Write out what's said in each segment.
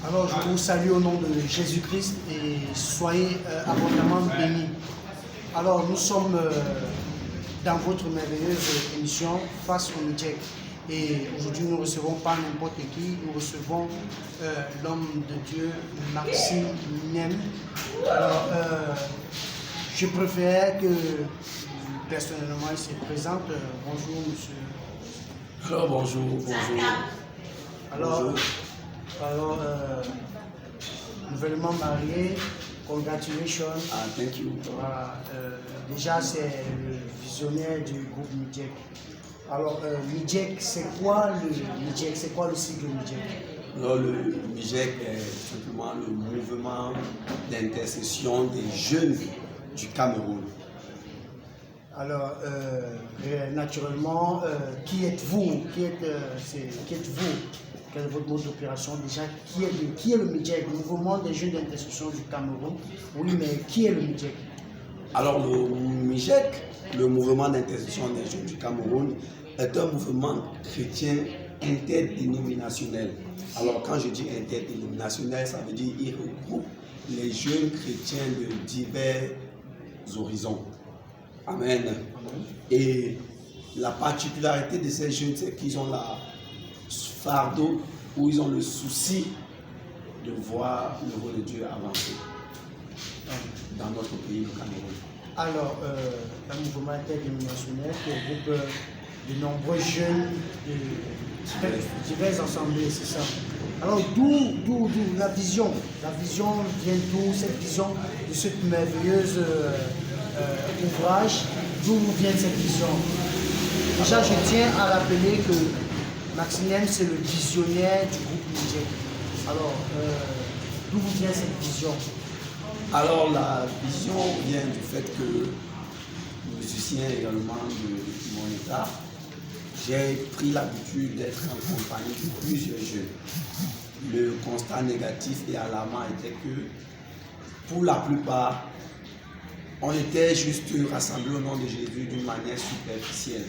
Alors, je vous salue au nom de Jésus-Christ et soyez abondamment bénis. Alors, nous sommes dans votre merveilleuse émission Face au Midjek. Et aujourd'hui, nous ne recevons pas n'importe qui, nous recevons l'homme de Dieu, Maxime Nem. Alors, je préfère que personnellement il se présente. Bonjour, monsieur. Alors, bonjour. Alors, nouvellement marié, congratulations. Thank you. Voilà, déjà, c'est le visionnaire du groupe Midjek. Alors, Midjek, c'est quoi le Midjek? C'est quoi le sigle Midjek? Alors, le MIJEC est simplement le mouvement d'intercession des jeunes du Cameroun. Alors, naturellement, qui êtes-vous? Quel est votre mode d'opération déjà? Qui est le Midjek, le mouvement des jeunes d'intercession du Cameroun? Oui, mais qui est le Midjek? Alors, le MIJEC, le mouvement d'intercession des jeunes du Cameroun, est un mouvement chrétien interdénominationnel. Alors, quand je dis interdénominationnel, ça veut dire qu'il regroupe les jeunes chrétiens de divers horizons. Amen. Et la particularité de ces jeunes, c'est qu'ils ont la fardeau ou ils ont le souci de voir le rôle de Dieu avancer dans notre pays, le Cameroun. Alors, un mouvement interdénominationnel qui regroupe de nombreux jeunes de divers assemblées, c'est ça. Alors, d'où la vision? La vision vient d'où? Cette vision de cette merveilleuse ouvrage, d'où vient cette vision? Déjà, je tiens à rappeler que Maxime Nem, c'est le visionnaire du groupe Midjek. Alors, d'où vient cette vision? Alors, la vision vient du fait que, musicien également de mon état, j'ai pris l'habitude d'être en compagnie de plusieurs jeunes. Le constat négatif et alarmant était que, pour la plupart, on était juste rassemblés au nom de Jésus d'une manière superficielle.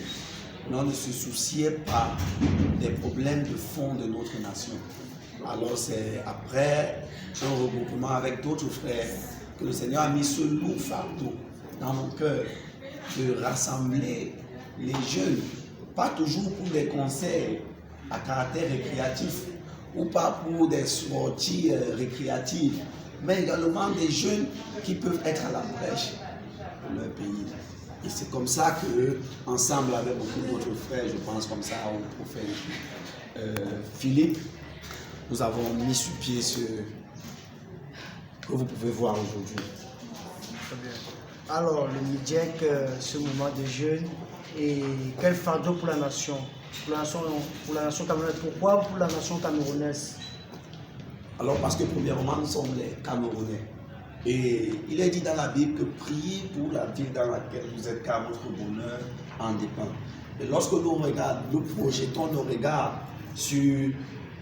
On ne se souciait pas des problèmes de fond de notre nation. Alors c'est après un regroupement avec d'autres frères que le Seigneur a mis ce lourd fardeau dans mon cœur de rassembler les jeunes, pas toujours pour des concerts à caractère récréatif ou pas pour des sorties récréatives, mais également des jeunes qui peuvent être à la brèche pour leur pays. Et c'est comme ça que, ensemble avec beaucoup d'autres frères, je pense comme ça au prophète Philippe, nous avons mis sur pied ce que vous pouvez voir aujourd'hui. Très bien. Alors, le Midjek, ce mouvement de jeunes, et quel fardeau pour la nation? Pour la nation camerounaise. Pourquoi pour la nation camerounaise? Alors, parce que premièrement, nous sommes les Camerounais. Et il est dit dans la Bible que priez pour la ville dans laquelle vous êtes, car votre bonheur en dépend. Et lorsque nous regardons, nous projetons nos regards sur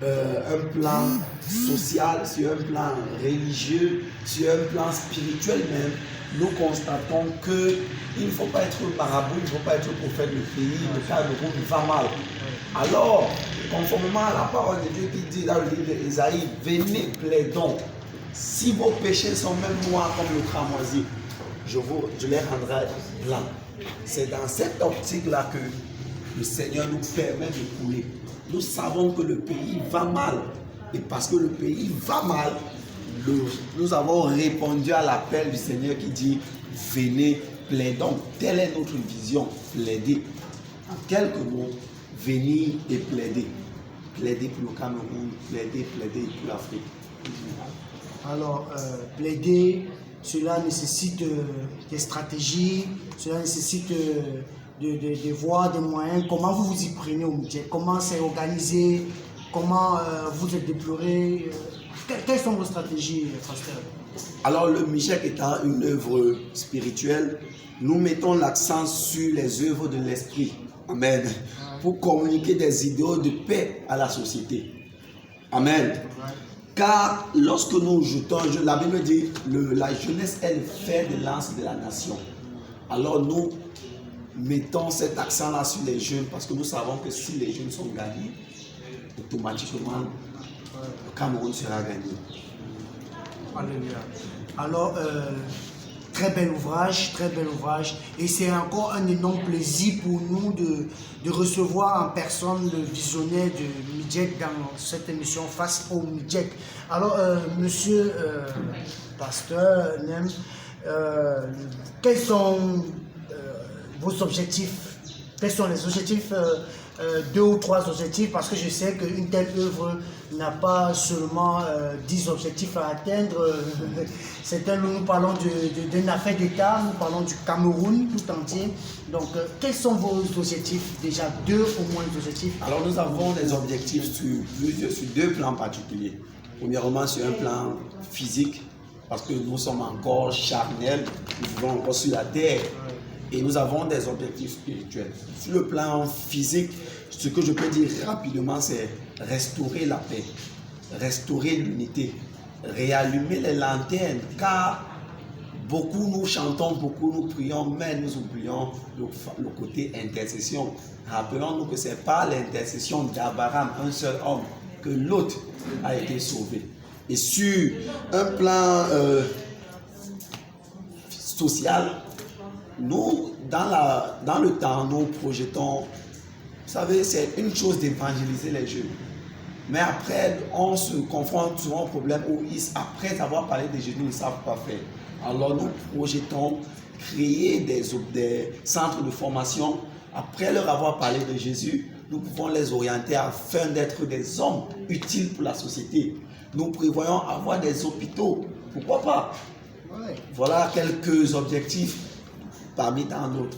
un plan social, sur un plan religieux, sur un plan spirituel même, nous constatons qu'il ne faut pas être marabout, il ne faut pas être prophète du pays, le Cameroun va mal. Alors, conformément à la parole de Dieu qui dit dans le livre d'Ésaïe, venez plaidons. Si vos péchés sont même noirs comme le cramoisi, je les rendrai blancs. C'est dans cette optique-là que le Seigneur nous permet de couler. Nous savons que le pays va mal. Et parce que le pays va mal, nous avons répondu à l'appel du Seigneur qui dit « Venez, plaidons ». Telle est notre vision, plaider. En quelques mots, venir et plaider. Plaider pour le Cameroun, plaider pour l'Afrique. Alors, plaider, cela nécessite des stratégies, cela nécessite de voir des moyens. Comment vous vous y prenez au Midjek? Comment c'est organisé? Comment vous êtes déployé? Quelles sont vos stratégies, pasteur? Alors, le Midjek étant une œuvre spirituelle, nous mettons l'accent sur les œuvres de l'esprit. Amen. Pour communiquer des idéaux de paix à la société. Amen. Car lorsque nous jetons, la Bible dit, la jeunesse est le fer de lance de la nation. Alors nous mettons cet accent-là sur les jeunes parce que nous savons que si les jeunes sont gagnés, automatiquement le Cameroun sera gagné. Alléluia. Alors, très bel ouvrage, très bel ouvrage. Et c'est encore un énorme plaisir pour nous de recevoir en personne le visionnaire de Midjek dans cette émission Face au Midjek. Alors, monsieur pasteur Nem, quels sont vos objectifs? Quels sont les objectifs, 2 ou 3 objectifs? Parce que je sais qu'une telle œuvre n'a pas seulement 10 objectifs à atteindre. Nous parlons d'une affaire d'État, nous parlons du Cameroun tout entier. Donc, quels sont vos objectifs? Déjà 2 au moins objectifs. Alors, nous avons des objectifs sur 2 plans particuliers. Premièrement, sur un plan physique, parce que nous sommes encore charnels, nous vivons encore sur la terre. Et nous avons des objectifs spirituels. Sur le plan physique, ce que je peux dire rapidement, c'est restaurer la paix, restaurer l'unité, réallumer les lanternes, car beaucoup nous chantons, beaucoup nous prions, mais nous oublions le côté intercession. Rappelons-nous que ce n'est pas l'intercession d'Abraham, un seul homme, que l'autre a été sauvé. Et sur un plan social, nous, dans le temps, nous projetons, vous savez, c'est une chose d'évangéliser les jeunes. Mais après, on se confronte souvent au problème où, après avoir parlé de Jésus, ils ne savent pas faire. Alors nous projetons créer des centres de formation. Après leur avoir parlé de Jésus, nous pouvons les orienter afin d'être des hommes utiles pour la société. Nous prévoyons avoir des hôpitaux. Pourquoi pas? Voilà quelques objectifs parmi tant d'autres.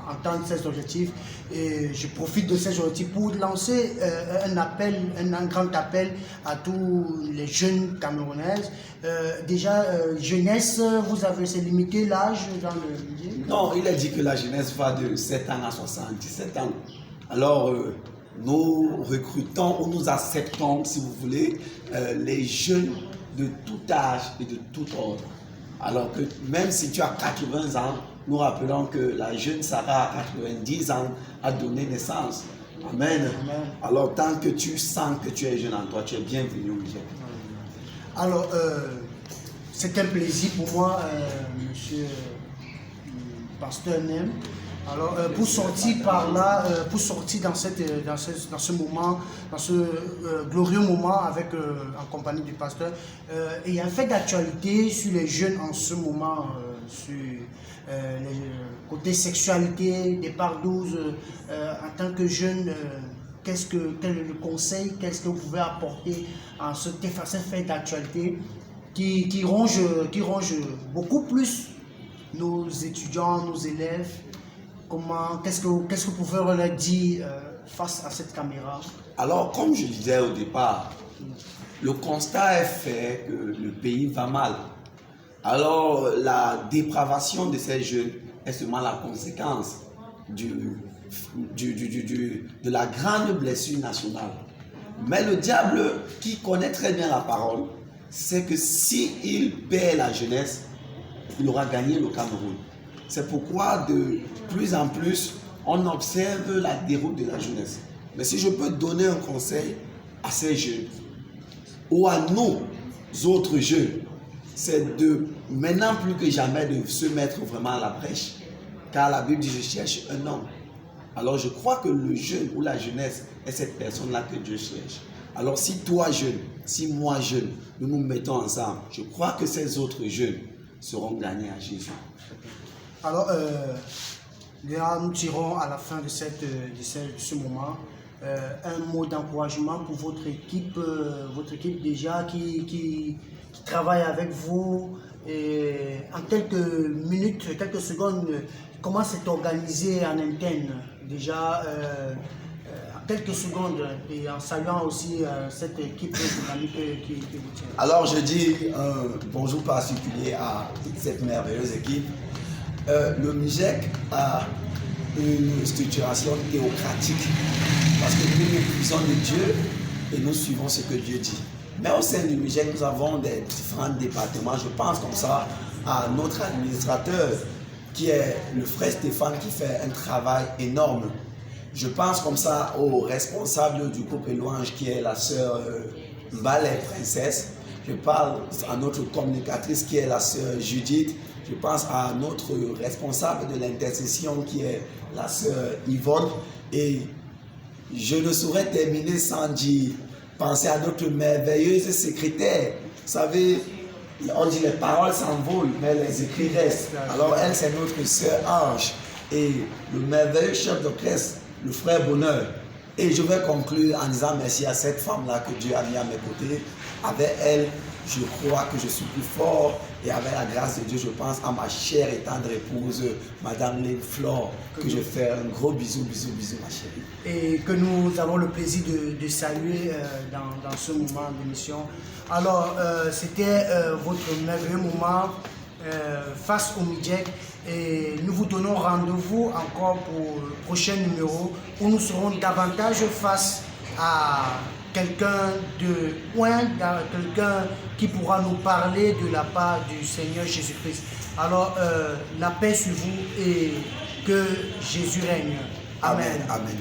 Entendre ces objectifs, et je profite de ces objectifs pour lancer un grand appel à tous les jeunes camerounaises. Déjà, jeunesse, c'est limité l'âge dans le milieu? Non, il a dit que la jeunesse va de 7 ans à 77 ans. Alors, nous recrutons ou nous acceptons, si vous voulez, les jeunes de tout âge et de tout ordre. Alors que même si tu as 80 ans, nous rappelons que la jeune Sarah à 90 ans a donné naissance. Amen. Amen. Alors tant que tu sens que tu es jeune en toi, tu es bienvenu au Midjek. Alors, c'est un plaisir pour moi, monsieur pasteur Nem. Alors, pour sortir par là, pour sortir dans ce moment, dans ce glorieux moment en compagnie du pasteur, il y a un fait d'actualité sur les jeunes en ce moment, sur les côtés sexualité, départ 12, en tant que jeune, quel est le conseil, qu'est-ce que vous pouvez apporter à ce fait d'actualité qui ronge beaucoup plus nos étudiants, nos élèves? Qu'est-ce que vous pouvez leur dire face à cette caméra? Alors, comme je disais au départ, le constat est fait que le pays va mal. Alors, la dépravation de ces jeunes est seulement la conséquence de la grande blessure nationale. Mais le diable, qui connaît très bien la parole, sait que s'il perd la jeunesse, il aura gagné le Cameroun. C'est pourquoi de plus en plus, on observe la déroute de la jeunesse. Mais si je peux donner un conseil à ces jeunes, ou à nous autres jeunes, c'est de, maintenant plus que jamais, de se mettre vraiment à la brèche. Car la Bible dit, je cherche un homme. Alors je crois que le jeune ou la jeunesse est cette personne-là que Dieu cherche. Alors si toi jeune, si moi jeune, nous nous mettons ensemble, je crois que ces autres jeunes seront gagnés à Jésus. Alors, là, nous tirons à la fin de ce moment un mot d'encouragement pour votre équipe déjà qui travaille avec vous. Et en quelques minutes, quelques secondes, comment c'est organisé en interne? Déjà, en quelques secondes, et en saluant aussi cette équipe dynamique qui vous tient. Alors, je dis un bonjour particulier à toute cette merveilleuse équipe. Le Midjek a une structuration théocratique parce que nous puissons de Dieu et nous suivons ce que Dieu dit. Mais au sein du Midjek, nous avons des différents départements. Je pense comme ça à notre administrateur qui est le frère Stéphane qui fait un travail énorme. Je pense comme ça au responsable du groupe Louange qui est la sœur Mbalé Princesse. Je parle à notre communicatrice qui est la sœur Judith. Je pense à notre responsable de l'intercession qui est la sœur Yvonne. Et je ne saurais terminer sans dire, penser à notre merveilleuse secrétaire. Vous savez, on dit les paroles s'envolent, mais les écrits restent. Alors elle, c'est notre sœur Ange. Et le merveilleux chef d'orchestre, le frère Bonheur. Et je vais conclure en disant merci à cette femme-là que Dieu a mis à mes côtés. Avec elle, je crois que je suis plus fort. Et avec la grâce de Dieu, je pense à ma chère et tendre épouse, Madame Lynn Flore, que je fais un gros bisou, ma chérie. Et que nous avons le plaisir de saluer dans ce moment d'émission. Alors, c'était votre merveilleux moment face au Midjek. Et nous vous donnons rendez-vous encore pour le prochain numéro où nous serons davantage face à quelqu'un de loin, quelqu'un qui pourra nous parler de la part du Seigneur Jésus-Christ. Alors, la paix sur vous et que Jésus règne. Amen. Amen. Amen.